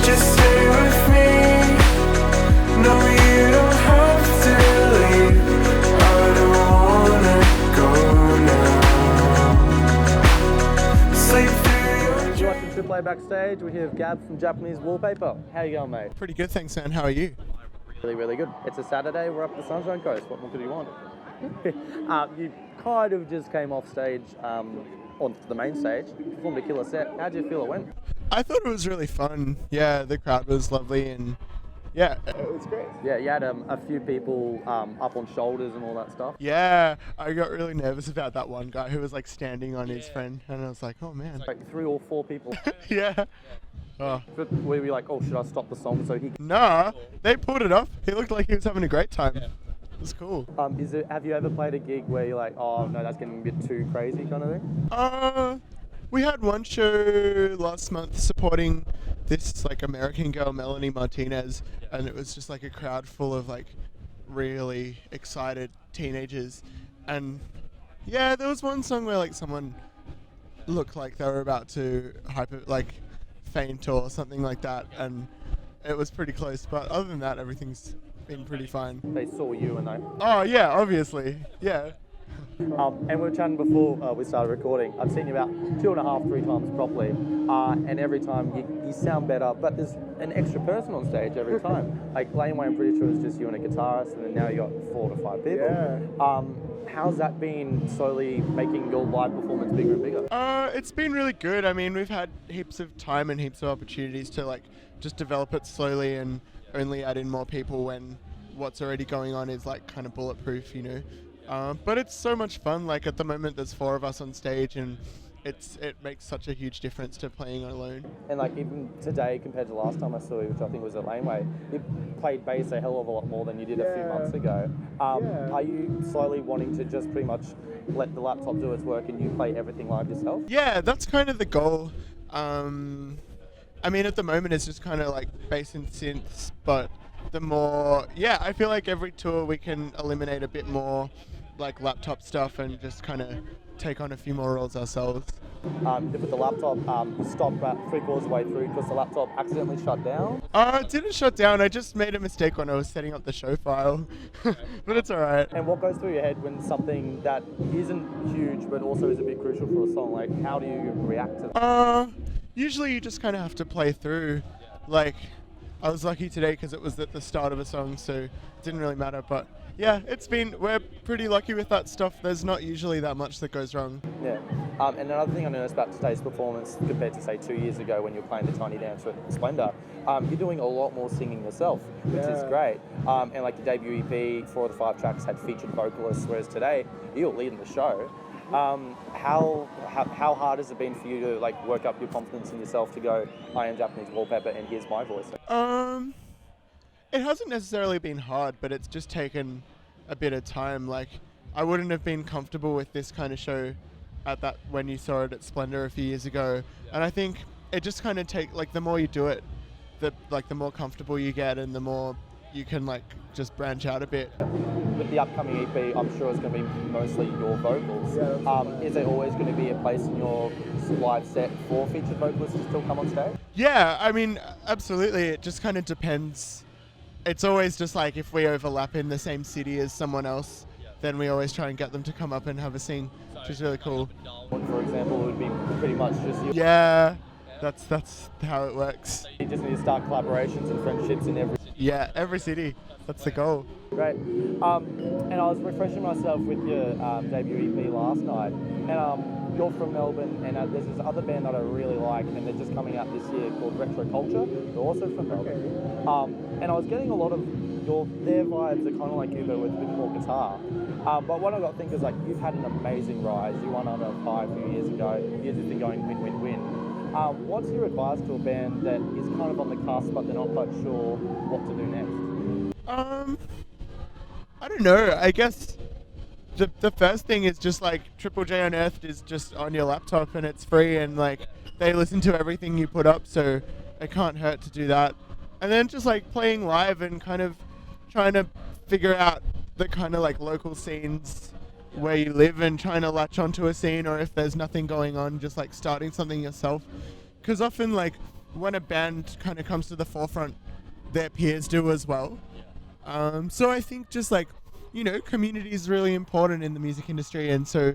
Just stay with me. No, you don't have to leave. I don't wanna go now. Sleep through your You're watching Wallpaper backstage. We're here with Gab from Japanese Wallpaper. How you going, mate? Pretty good, thanks, man. How are you? Really, really good. It's a Saturday. We're up the Sunshine Coast. What more could you want? You kind of just came off stage onto the main stage. You performed a killer set. How did you feel it went? I thought it was really fun. Yeah, the crowd was lovely, and yeah, it was great. Yeah, you had a few people up on shoulders and all that stuff. Yeah, I got really nervous about that one guy who was like standing on his friend, and I was like, oh man. Like 3 or 4 people. Yeah. Oh. But were we like, oh, should I stop the song so he? Nah, they pulled it off. He looked like he was having a great time. It was cool. Have you ever played a gig where you're like, oh no, that's getting a bit too crazy, kind of thing? We had one show last month supporting this like American girl, Melanie Martinez, and it was just like a crowd full of like really excited teenagers. And yeah, there was one song where like someone looked like they were about to faint or something like that, and it was pretty close. But other than that, everything's been pretty fine. They saw you and they. Oh yeah, obviously, yeah. And we were chatting before we started recording. I've seen you about 2.5, 3 times properly, and every time you sound better. But there's an extra person on stage every time. Like Laneway, I'm pretty sure it's just you and a guitarist, and then now you got 4 to 5 people. Yeah. How's that been slowly making your live performance bigger and bigger? It's been really good. I mean, we've had heaps of time and heaps of opportunities to like just develop it slowly and only add in more people when what's already going on is like kind of bulletproof, you know. But it's so much fun. Like at the moment, there's 4 of us on stage, and it makes such a huge difference to playing alone. And like even today, compared to last time I saw you, which I think was at Laneway, you played bass a hell of a lot more than you did a few months ago. Are you slowly wanting to just pretty much let the laptop do its work and you play everything live yourself? Yeah, that's kind of the goal. I mean, at the moment, it's just kind of like bass and synths, but the more, I feel like every tour we can eliminate a bit more like laptop stuff and just kind of take on a few more roles ourselves. With the laptop, you stopped about 3/4 of the way through because the laptop accidentally shut down? It didn't shut down. I just made a mistake when I was setting up the show file, but it's alright. And what goes through your head when something that isn't huge but also is a bit crucial for a song? Like, how do you react to that? Usually you just kind of have to play through. Like, I was lucky today because it was at the start of a song, so it didn't really matter. But yeah, we're pretty lucky with that stuff. There's not usually that much that goes wrong. Yeah. And another thing I noticed about today's performance compared to say 2 years ago when you were playing the Tiny Dance with Splendor, you're doing a lot more singing yourself, which is great. And like your debut EP, 4 of the 5 tracks had featured vocalists, whereas today you're leading the show. How hard has it been for you to like work up your confidence in yourself to go, I am Japanese Wallpaper and here's my voice? It hasn't necessarily been hard, but it's just taken a bit of time. Like, I wouldn't have been comfortable with this kind of show when you saw it at Splendor a few years ago. And I think it just kind of the more you do it, the more comfortable you get and the more you can like just branch out a bit. With the upcoming EP, I'm sure it's going to be mostly your vocals. Is there always going to be a place in your live set for featured vocalists to still come on stage? Yeah, I mean, absolutely. It just kind of depends. It's always just like if we overlap in the same city as someone else, then we always try and get them to come up and have a sing, which is really cool. For example, it would be pretty much just you. Yeah, that's how it works. You just need to start collaborations and friendships in every city. Yeah, every city. That's the goal. Great. And I was refreshing myself with your debut EP last night, and you're from Melbourne, and there's this other band that I really like, and they're just coming out this year called Retro Culture. They're also from Melbourne. And I was getting a lot of their vibes are kind of like you, but with a bit more guitar. But what I got to think is like you've had an amazing rise. You won under 5 a few years ago. You've just been going win-win-win. What's your advice to a band that is kind of on the cusp, but they're not quite sure what to do next? I don't know. I guess the first thing is just like Triple J Unearthed is just on your laptop and it's free, and like they listen to everything you put up, so it can't hurt to do that. And then just like playing live and kind of trying to figure out the kind of like local scenes where you live and trying to latch onto a scene, or if there's nothing going on, just like starting something yourself. Because often like when a band kind of comes to the forefront, their peers do as well. So I think just like, community is really important in the music industry, and so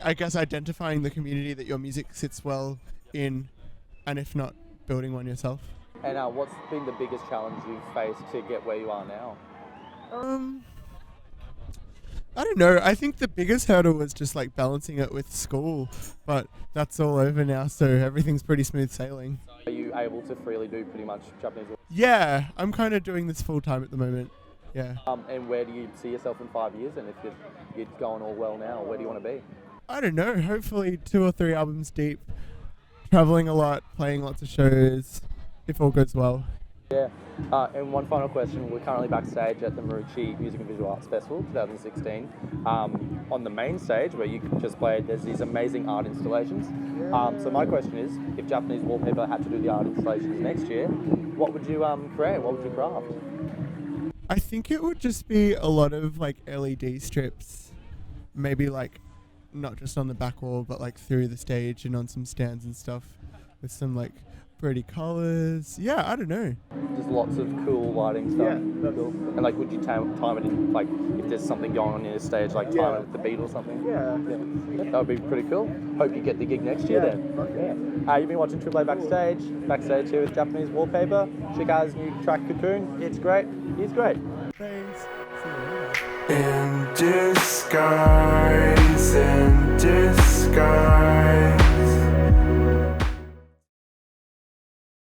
identifying the community that your music sits well in, and if not, building one yourself. And what's been the biggest challenge you've faced to get where you are now? I don't know. I think the biggest hurdle was just like balancing it with school, but that's all over now, so everything's pretty smooth sailing. Are you able to freely do pretty much Japanese? Yeah, I'm kind of doing this full time at the moment. Yeah. And where do you see yourself in 5 years? And if you're going all well now, where do you want to be? I don't know. Hopefully 2 or 3 albums deep, traveling a lot, playing lots of shows, if all goes well. Yeah. And one final question. We're currently backstage at the Maroochydore Music and Visual Arts Festival 2016. On the main stage where you just played, there's these amazing art installations. So my question is, if Japanese Wallpaper had to do the art installations next year, what would you create? What would you craft? I think it would just be a lot of like LED strips, maybe like not just on the back wall, but like through the stage and on some stands and stuff with some like pretty colours. Yeah, I don't know. Just lots of cool lighting stuff. Yeah, cool. And like, would you time it in, like, if there's something going on in the stage, like time it with the beat or something? Yeah. That would be pretty cool. Hope you get the gig next year then. Yeah. You've been watching AAA Backstage here with Japanese Wallpaper. Chicago's new track Cocoon. It's great. He's great. Thanks. In disguise, in disguise.